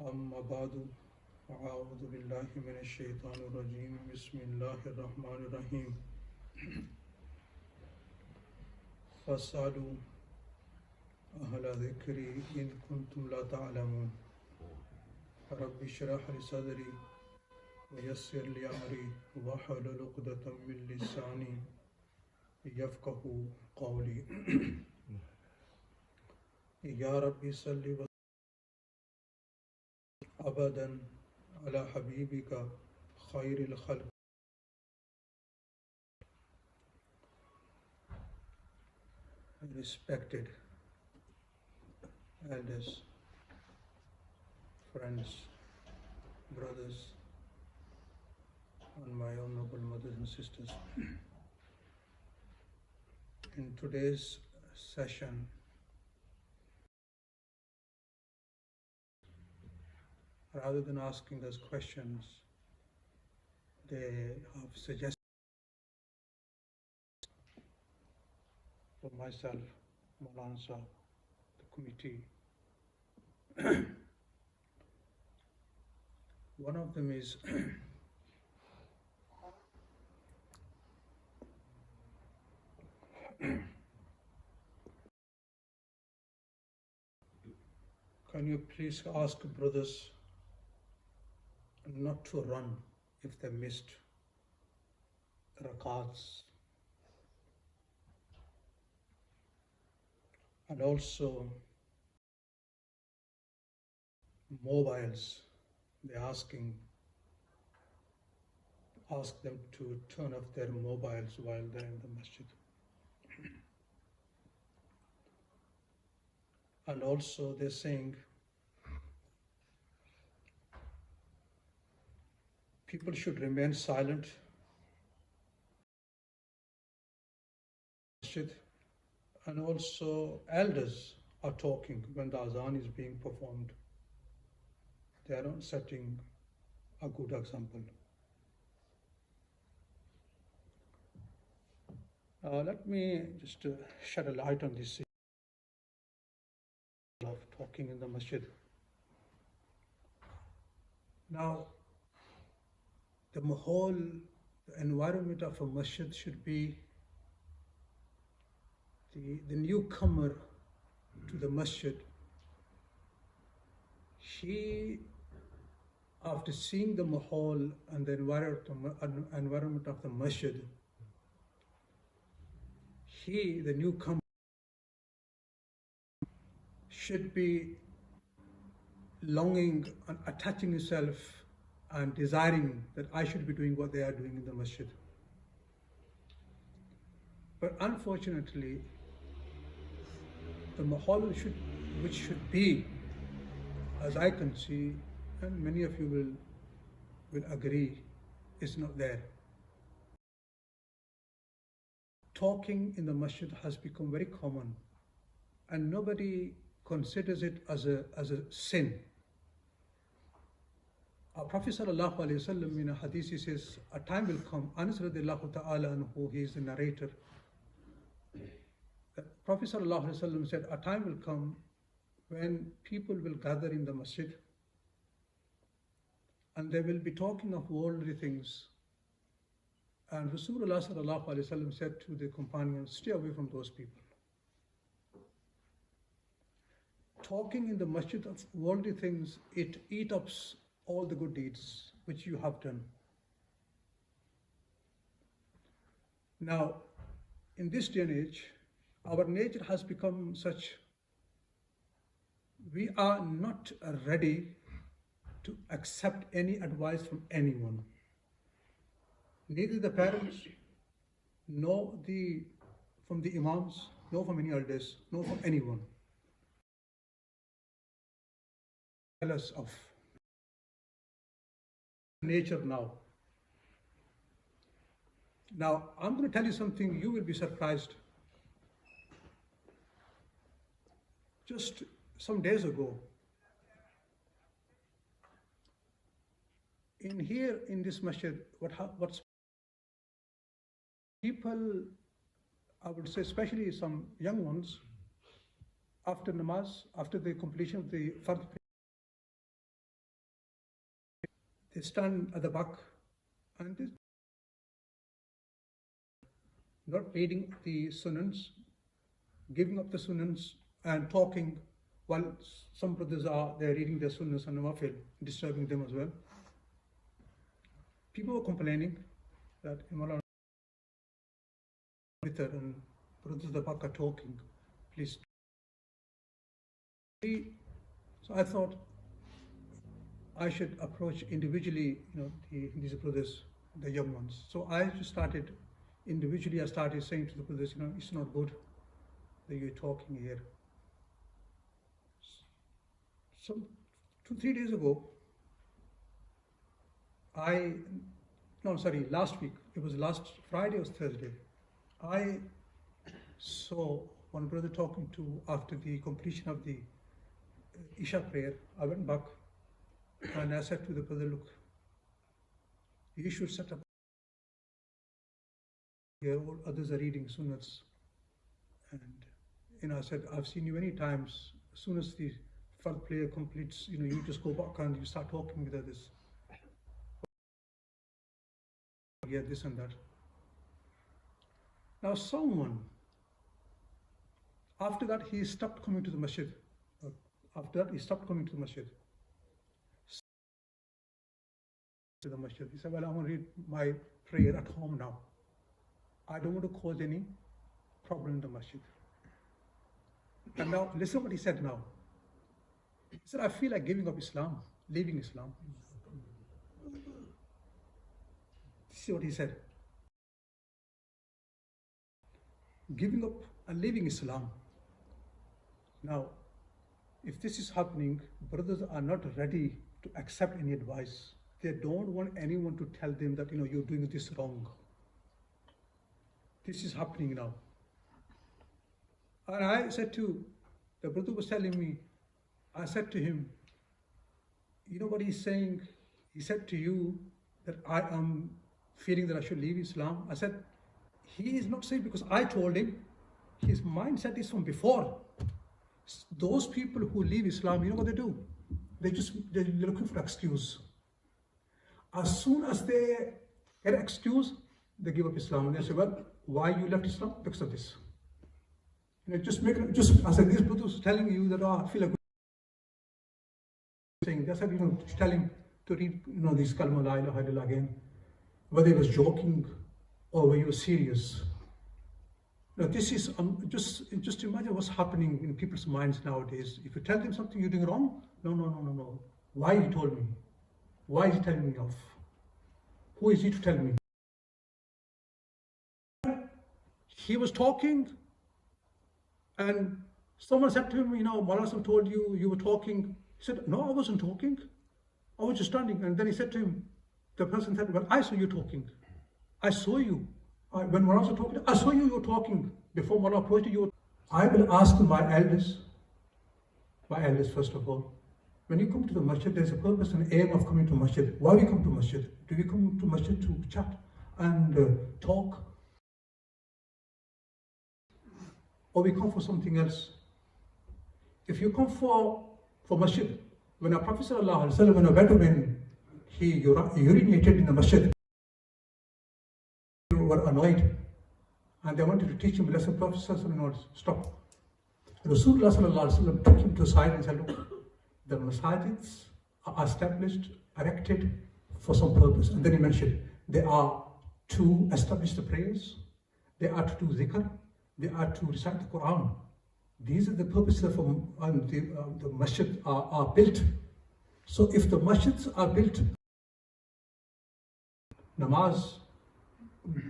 أما بعد أعوذ بالله من الشيطان الرجيم بسم الله الرحمن الرحيم فاسألوا أهل ذكر إن كنتم لا تعلمون رب اشرح لي صدري ويسر لي أمري واحلل عقدة من لساني يفقهوا قولي يا ربي صل وسلم أبدا على حبيبك خير الخلق. Respected elders, friends, brothers, and my honorable mothers and sisters. In today's session, rather than asking us questions, they have suggested for myself, Maulana Sahib, the committee. One of them is can you please ask brothers not to run if they missed rakats, and also mobiles. They're ask them to turn off their mobiles while they're in the masjid. And also they're saying people should remain silent. And also elders are talking when the azan is being performed. They are not setting a good example. Let me just shed a light on this issue of talking in the masjid. Now, the whole environment of a masjid should be the newcomer to the masjid. She, after seeing the mahal and the environment of the masjid, he, the newcomer, should be longing and attaching himself and desiring that I should be doing what they are doing in the masjid. But unfortunately, the mahal which should be, as I can see, and many of you will agree, is not there. Talking in the masjid has become very common, and nobody considers it as a sin. Our Prophet sallallahu alaihi wasallam in a hadith, he says, a time will come, Anas radiallahu ta'ala anhu, he is the narrator. The Prophet sallallahu alaihi wasallam said, a time will come when people will gather in the masjid and they will be talking of worldly things. And Rasulullah sallallahu alaihi wasallam said to the companions, stay away from those people. Talking in the masjid of worldly things, it eats up all the good deeds which you have done. Now, in this day and age, our nature has become such, we are not ready to accept any advice from anyone. Neither the parents, nor from the imams, nor from any elders, nor from anyone. Tell us of nature now. Now, I'm going to tell you something, you will be surprised. Just some days ago, in this masjid, what's people, I would say especially some young ones, after namaz, after the completion of the fard they stand at the back and they not reading the sunans, giving up the sunans and talking while some brothers they're reading their sunnas and nawafil, disturbing them as well. People were complaining that Maulana and brothers at the back are talking, please. So I thought I should approach individually, these brothers, the young ones. So I just started individually. I started saying to the brothers, it's not good that you're talking here. So 2-3 days ago, last week, it was last Friday or Thursday, I saw one brother talking to, after the completion of the Isha prayer, I went back and I said to the brother, look, you should set up here, all others are reading sunnats. And I said, I've seen you many times, as soon as the fard prayer completes, you just go back and you start talking with others. Yeah, this and that. Now someone, after that he stopped coming to the masjid. He said, well, I want to read my prayer at home now. I don't want to cause any problem in the masjid. And now, listen what he said now. He said, I feel like giving up Islam, leaving Islam. See what he said. Giving up and leaving Islam. Now, if this is happening, brothers are not ready to accept any advice. They don't want anyone to tell them that, you're doing this wrong. This is happening now. And I said to, the brother was telling me, I said to him, you know what he's saying? He said to you that I am feeling that I should leave Islam. I said, he is not saying because I told him, his mindset is from before. Those people who leave Islam, you know what they do? They're looking for an excuse. As soon as they get an excuse, they give up Islam. And they say, well, why you left Islam? Because of this. I said, these brothers telling you that, I feel like saying, they said, tell him to read, this kalma la ilaha illallah again. Whether he was joking or whether he was serious. Now this is, just imagine what's happening in people's minds nowadays. If you tell them something you're doing wrong, no. Why he told me? Why is he telling me off? Who is he to tell me? He was talking and someone said to him, Maulana told you, you were talking. He said, no, I wasn't talking. I was just standing. And then he said to him, the person said, well, I saw you talking. I saw you. When Maulana was talking, I saw you were talking. Before Maulana approached you, I will ask my elders first of all, when you come to the masjid, there's a purpose and aim of coming to masjid. Why we come to masjid? Do we come to masjid to chat and talk? Or we come for something else? If you come for masjid, when our Prophet ﷺ, when he urinated in the masjid, were annoyed and they wanted to teach him a lesson. Prophet ﷺ stop. Rasulullah ﷺ took him to the side and said, look, the masajids are established, erected for some purpose. And then he mentioned, they are to establish the prayers, they are to do zikr, they are to recite the Quran. These are the purposes of the masjid are built. So if the masjids are built, namaz,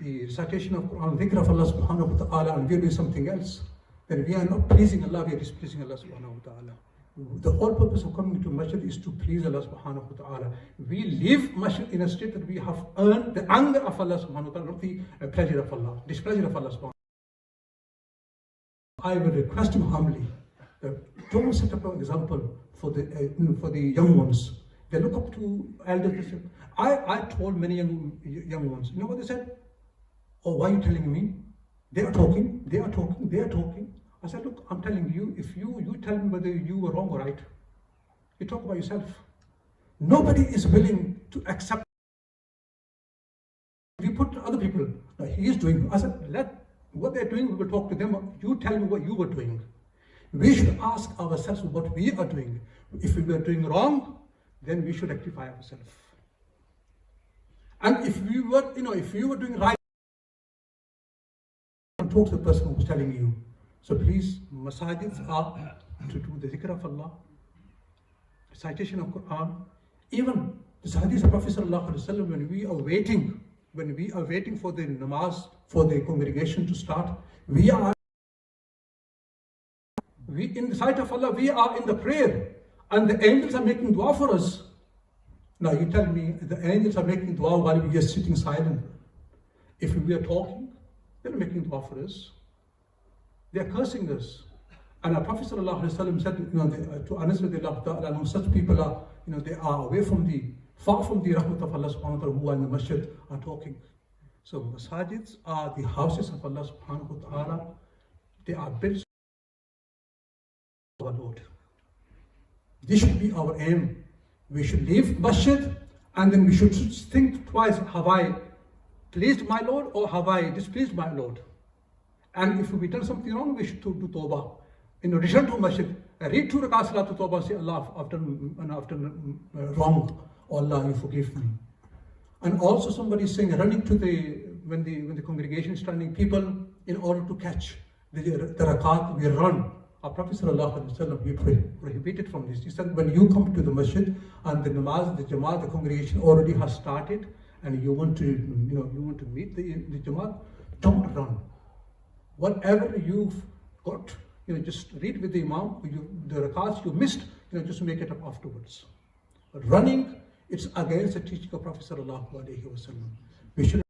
the recitation of Quran, dhikr of Allah subhanahu wa ta'ala, and we are doing something else, then we are not pleasing Allah, we are displeasing Allah subhanahu wa ta'ala. The whole purpose of coming to masjid is to please Allah subhanahu wa ta'ala. We leave masjid in a state that we have earned the anger of Allah subhanahu wa ta'ala, not the pleasure of Allah, displeasure of Allah subhanahu wa ta'ala. I will request him humbly, don't set up an example for the young ones. They look up to elders. I told many young ones, you know what they said? Oh, why are you telling me? They are talking. I said, look, I'm telling you, if you tell me whether you were wrong or right. You talk about yourself. Nobody is willing to accept. We put other people, he is doing. I said, let what they're doing, we will talk to them. You tell me what you were doing. We should ask ourselves what we are doing. If we were doing wrong, then we should rectify ourselves. And if we were, if you were doing right, talk to the person who's telling you. So please, masajids are to do the zikr of Allah, citation of Quran. Even the hadith of Prophet sallallahu alaihi wasallam, when we are waiting for the namaz, for the congregation to start, we in the sight of Allah, we are in the prayer, and the angels are making dua for us. Now you tell me, the angels are making dua while we are sitting silent. If we are talking, they're making dua for us. They are cursing us. And our Prophet ﷺ said, to Anas radiallahu ta'ala, such people are, they are away from far from the rahmat of Allah subhanahu wa ta'ala, who are in the masjid are talking. So masajids are the houses of Allah subhanahu wa ta'ala. They are built for our Lord. This should be our aim. We should leave masjid and then we should think twice, have I pleased my Lord or have I displeased my Lord? And if we done something wrong, we should do tawbah. Return to masjid, read 2 rakats salatul tawbah, say, Allah, I've done wrong, oh Allah, you forgive me. And also somebody is saying, running to when the congregation is standing, people, in order to catch the rakat, we run. Our Prophet ﷺ, he prohibited from this. He said, when you come to the masjid and the namaz, the jamaat, the congregation already has started, and you want to, meet the jamaat, don't run. Whatever you've got, just read with the imam, the rakats you missed, just make it up afterwards. But running, it's against the teaching of Prophet ﷺ. We should,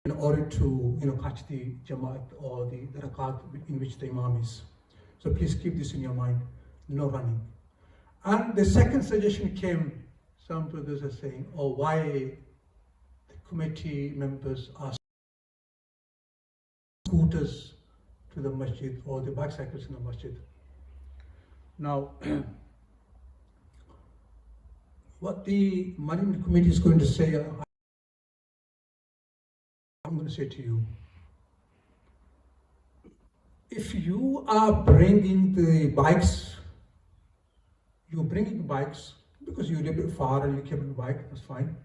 in order to catch the jamaat or the rakat in which the imam is. So please keep this in your mind, no running. And the second suggestion came, some brothers are saying, why the committee members are scooters to the masjid or the bicycles in the masjid. Now, what the management committee is going to say, I'm going to say to you, if you are bringing the bikes, you're bringing bikes because you live a bit far and you keep a bike, that's fine.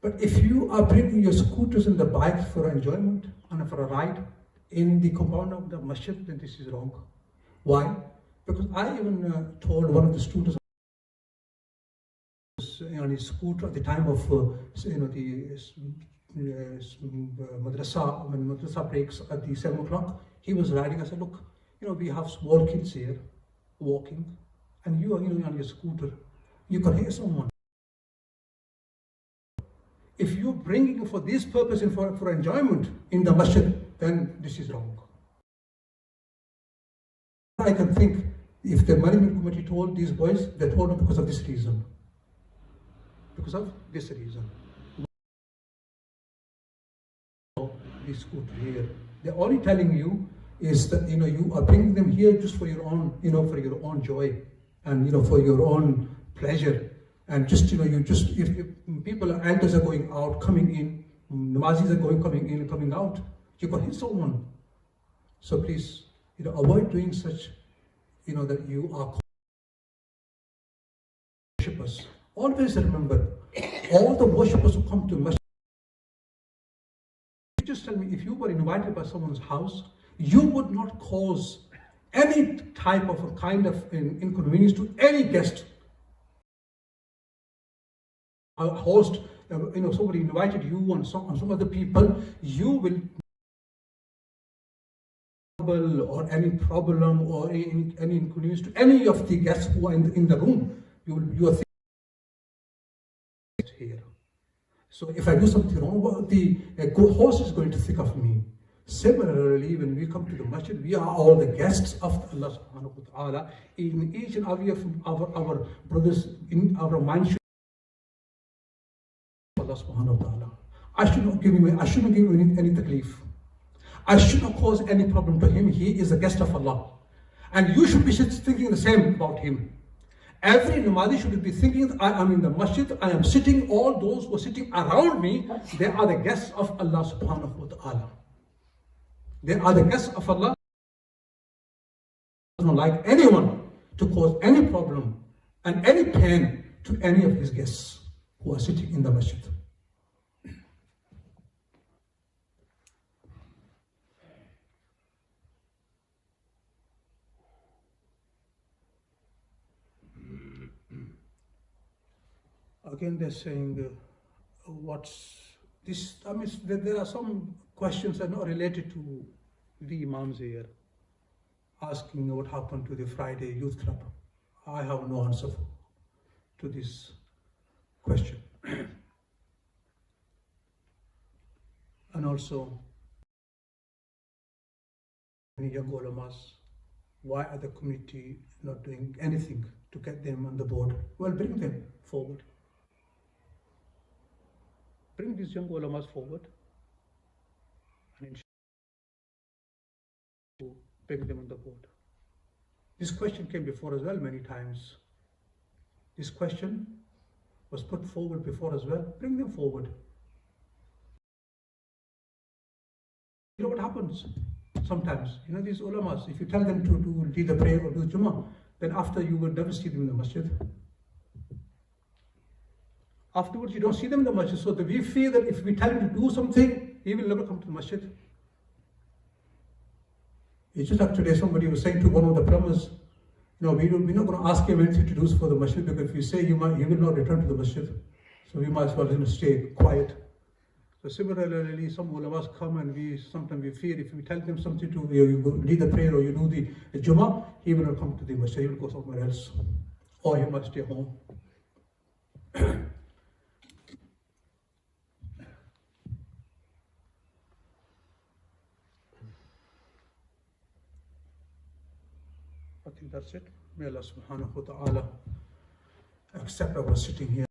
But if you are bringing your scooters and the bikes for enjoyment and for a ride in the compound of the masjid, then this is wrong. Why? Because I even told one of the students on his scooter at the time of the madrasa, when madrasa breaks at the 7 o'clock, he was riding. I said, look, we have small kids here walking, and you are on your scooter, you can hit someone. If you're bringing for this purpose and for enjoyment in the masjid, then this is wrong. I can think, if the management committee told these boys, they told them because of this reason. Because of this reason. This scooter here, they're only telling you is that you are bringing them here just for your own for your own joy and for your own pleasure, and just if people are elders are going out, coming in, namazis are coming in and coming out, you can hit someone. So please avoid doing such that you are worshippers. Always remember, all the worshippers who come to masjid, just tell me, if you were invited by someone's house, you would not cause any type of a kind of inconvenience to any guest. A host, somebody invited you and some other people, you will or any problem or any inconvenience to any of the guests who are in the room. You are here. So if I do something wrong, the host is going to think of me. Similarly, when we come to the masjid, we are all the guests of Allah subhanahu wa ta'ala. In each and every of our brothers, in our mind, Allah subhanahu wa ta'ala. I should not give him any taklif. I should not cause any problem to him. He is a guest of Allah. And you should be thinking the same about him. Every Namazi should be thinking, I am in the masjid, I am sitting, all those who are sitting around me, they are the guests of Allah subhanahu wa ta'ala. They are the guests of Allah. Does not like anyone to cause any problem and any pain to any of his guests who are sitting in the masjid. Again, they're saying, what's this? I mean, there are some questions that are not related to the Imams here, asking what happened to the Friday Youth Club. I have no answer to this question. And also, many young ulamas, why are the community not doing anything to get them on the board? Well, bring them forward. Bring these young ulamas forward and to bring them on the board. This question came before as well many times. This question was put forward before as well. Bring them forward. You know what happens sometimes? You know, these ulamas, if you tell them to lead the prayer or do Jummah, then after you will never see them in the masjid. Afterwards, you don't see them in the masjid. So we fear that if we tell him to do something, he will never come to the masjid. It's just like today somebody was saying to one of the plumbers, we're not going to ask him anything to do for the masjid, because if you say he will not return to the masjid. So we might as well stay quiet. So similarly, some ulamas come and sometimes we fear if we tell them something to you lead the prayer or you do the Jummah, he will not come to the masjid, he will go somewhere else. Or he must stay home. I think that's it. May Allah subhanahu wa ta'ala accept our sitting here.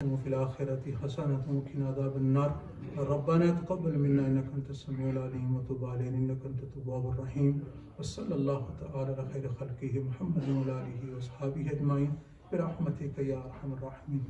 وفي الآخرة حسنة وقنا عذاب النار ربنا تقبل منا إنك أنت السميع العليم وتب علينا إنك أنت التواب الرحيم وصلى الله تعالى على خير خلقه محمد وعلى آله وأصحابه أجمعين برحمتك يا أرحم الراحمين.